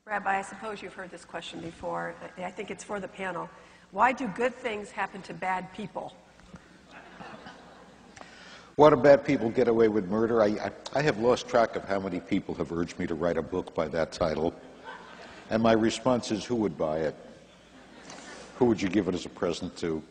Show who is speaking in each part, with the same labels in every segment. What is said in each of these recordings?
Speaker 1: Rabbi, I suppose you've heard this question before. I think it's for the panel. Why do good things happen to bad people?
Speaker 2: Why do bad people get away with murder? I have lost track of how many people have urged me to write a book by that title. And my response is, who would buy it? Who would you give it as a present to?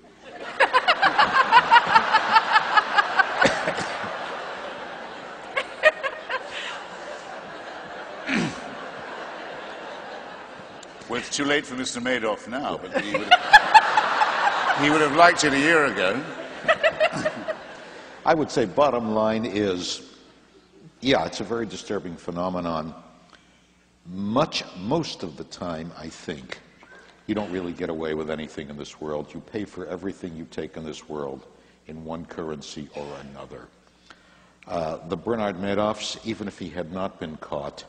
Speaker 3: Well, it's too late for Mr. Madoff now, but he would have liked it a year ago.
Speaker 2: I would say bottom line is, yeah, it's a very disturbing phenomenon. Most of the time, I think, you don't really get away with anything in this world. You pay for everything you take in this world in one currency or another. The Bernard Madoffs, even if he had not been caught,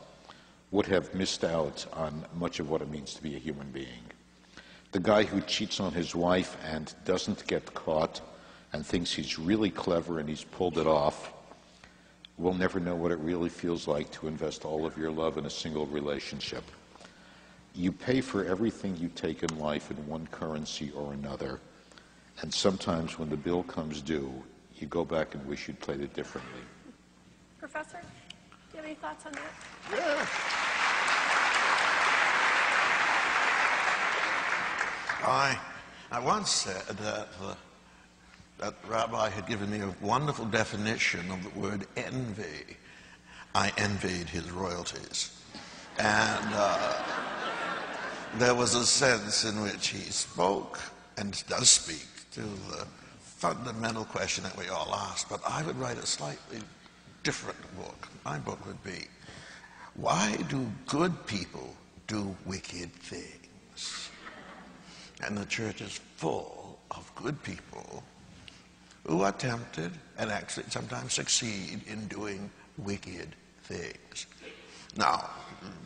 Speaker 2: would have missed out on much of what it means to be a human being. The guy who cheats on his wife and doesn't get caught and thinks he's really clever and he's pulled it off will never know what it really feels like to invest all of your love in a single relationship. You pay for everything you take in life in one currency or another, and sometimes when the bill comes due, you go back and wish you'd played it differently.
Speaker 1: Professor, do you have any thoughts on that?
Speaker 4: Yeah. I once said that that rabbi had given me a wonderful definition of the word envy. I envied his royalties. And there was a sense in which he spoke, and does speak, to the fundamental question that we all ask. But I would write a slightly different book. My book would be, why do good people do wicked things? And the church is full of good people who are tempted and actually sometimes succeed in doing wicked things. Now,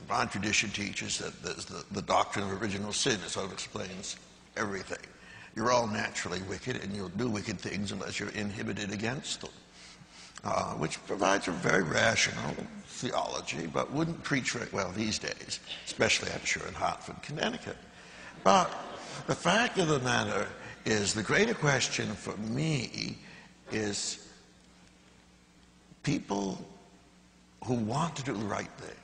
Speaker 4: my tradition teaches that there's the doctrine of original sin. It sort of explains everything. You're all naturally wicked, and you'll do wicked things unless you're inhibited against them, which provides a very rational theology, but wouldn't preach very well these days, especially, I'm sure, in Hartford, Connecticut. But the fact of the matter is, the greater question for me is people who want to do the right thing,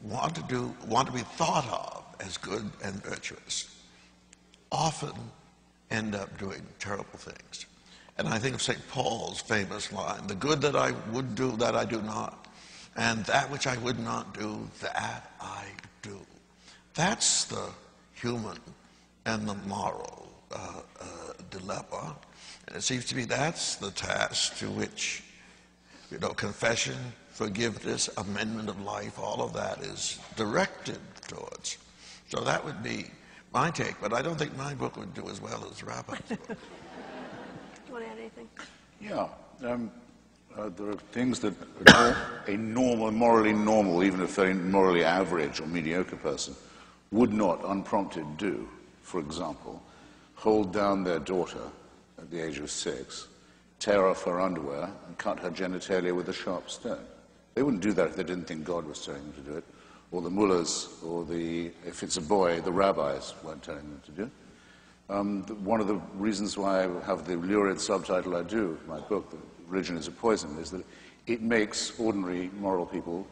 Speaker 4: want to be thought of as good and virtuous, often end up doing terrible things. And I think of St. Paul's famous line, the good that I would do, that I do not, and that which I would not do, that I do. That's the human and the moral dilemma. And it seems to me that's the task to which, confession, forgiveness, amendment of life, all of that is directed towards. So that would be my take, but I don't think my book would do as well as Rabbi's book.
Speaker 1: Do you want to add anything?
Speaker 3: Yeah. There are things that a morally normal, even a very morally average or mediocre person would not unprompted do. For example, hold down their daughter at the age of 6, tear off her underwear, and cut her genitalia with a sharp stone. They wouldn't do that if they didn't think God was telling them to do it, or the mullahs, or if it's a boy, the rabbis weren't telling them to do it. One of the reasons why I have the lurid subtitle I do of my book, that Religion is a Poison, is that it makes ordinary moral people,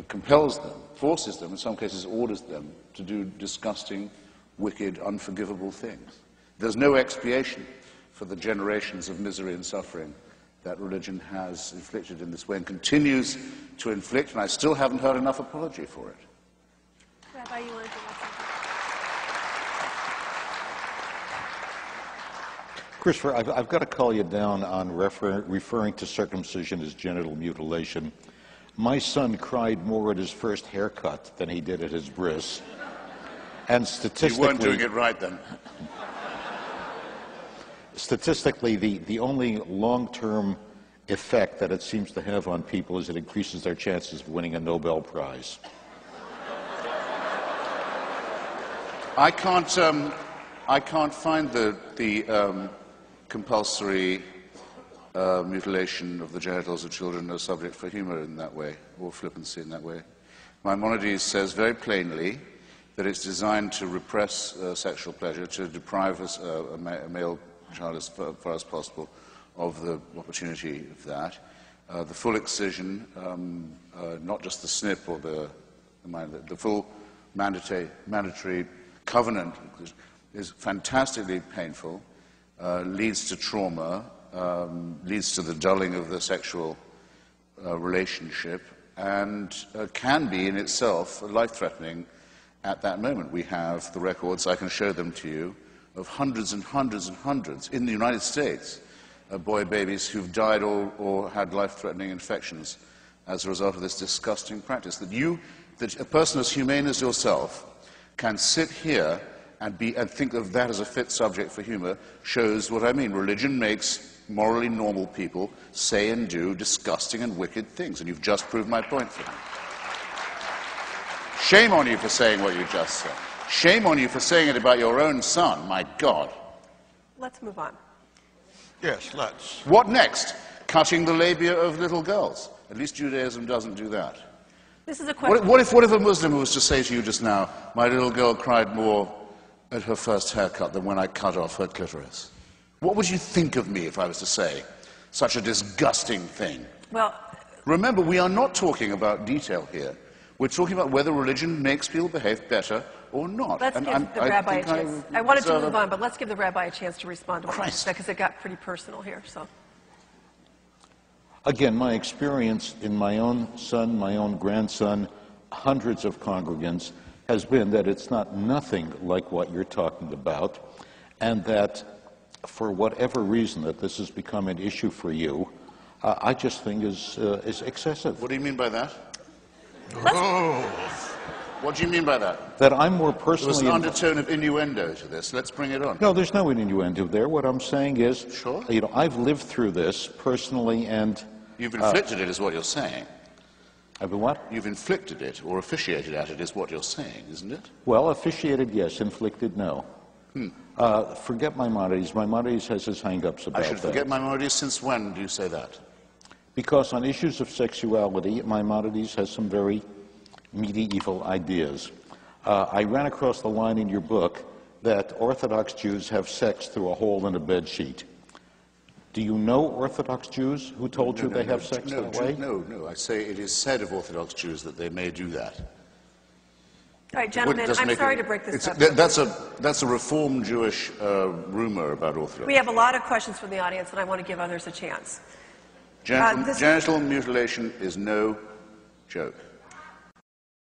Speaker 3: compels them, forces them, in some cases orders them, to do disgusting, wicked, unforgivable things. There's no expiation for the generations of misery and suffering that religion has inflicted in this way and continues to inflict, and I still haven't heard enough apology for it.
Speaker 1: Rabbi, you want to do something?
Speaker 2: Christopher, I've got to call you down on referring to circumcision as genital mutilation. My son cried more at his first haircut than he did at his bris. And statistically...
Speaker 3: You weren't doing it right then.
Speaker 2: Statistically, the only long-term effect that it seems to have on people is it increases their chances of winning a Nobel Prize.
Speaker 3: I can't find the compulsory mutilation of the genitals of children a subject for humor in that way, or flippancy in that way. Maimonides says very plainly that it's designed to repress sexual pleasure, to deprive us, a male child as far as possible of the opportunity of that. The full excision, not just the snip or the full mandatory covenant is fantastically painful, leads to trauma, leads to the dulling of the sexual relationship, and can be in itself life-threatening at that moment. We have the records, I can show them to you, of hundreds and hundreds and hundreds in the United States of boy babies who've died or had life-threatening infections as a result of this disgusting practice. That a person as humane as yourself can sit here and think of that as a fit subject for humor shows what I mean. Religion makes morally normal people say and do disgusting and wicked things, and you've just proved my point for me. Shame on you for saying what you just said. Shame on you for saying it about your own son, my God.
Speaker 1: Let's move on.
Speaker 4: Yes, let's.
Speaker 3: What next? Cutting the labia of little girls. At least Judaism doesn't do that.
Speaker 1: This is a question.
Speaker 3: What if a Muslim was to say to you just now, my little girl cried more at her first haircut than when I cut off her clitoris? What would you think of me if I was to say such a disgusting thing?
Speaker 1: Well,
Speaker 3: remember, we are not talking about detail here. We're talking about whether religion makes people behave better or not.
Speaker 1: let's give the rabbi a chance. I wanted to move on, but let's give the rabbi a chance to respond to what you said, because it got pretty personal here. So,
Speaker 2: Again, my experience in my own son, my own grandson, hundreds of congregants, has been that it's not nothing like what you're talking about, and that for whatever reason that this has become an issue for you, I just think is excessive.
Speaker 3: What do you mean by that?
Speaker 4: Oh.
Speaker 3: What do you mean by that?
Speaker 2: That I'm more
Speaker 3: There's
Speaker 2: personally...
Speaker 3: an undertone of innuendo to this. Let's bring it on.
Speaker 2: No, there's no innuendo there. What I'm saying is,
Speaker 3: Sure.
Speaker 2: I've lived through this personally, and...
Speaker 3: You've inflicted it, is what you're saying.
Speaker 2: I've been what?
Speaker 3: You've inflicted it, or officiated at it, is what you're saying, isn't it?
Speaker 2: Well, officiated, yes. Inflicted, no. Forget Maimonides. Maimonides has his hang-ups about
Speaker 3: I should
Speaker 2: that.
Speaker 3: forget Maimonides. Since when do you say that?
Speaker 2: Because on issues of sexuality, Maimonides has some very medieval ideas. I ran across the line in your book that Orthodox Jews have sex through a hole in a bedsheet. Do you know Orthodox Jews who told you they have sex that way?
Speaker 3: No. I say it is said of Orthodox Jews that they may do that.
Speaker 1: all right, gentlemen, I'm sorry to break this up.
Speaker 3: That's a Reformed Jewish rumor about Orthodox.
Speaker 1: We have a lot of questions from the audience, and I want to give others a chance.
Speaker 3: Genital mutilation is no joke.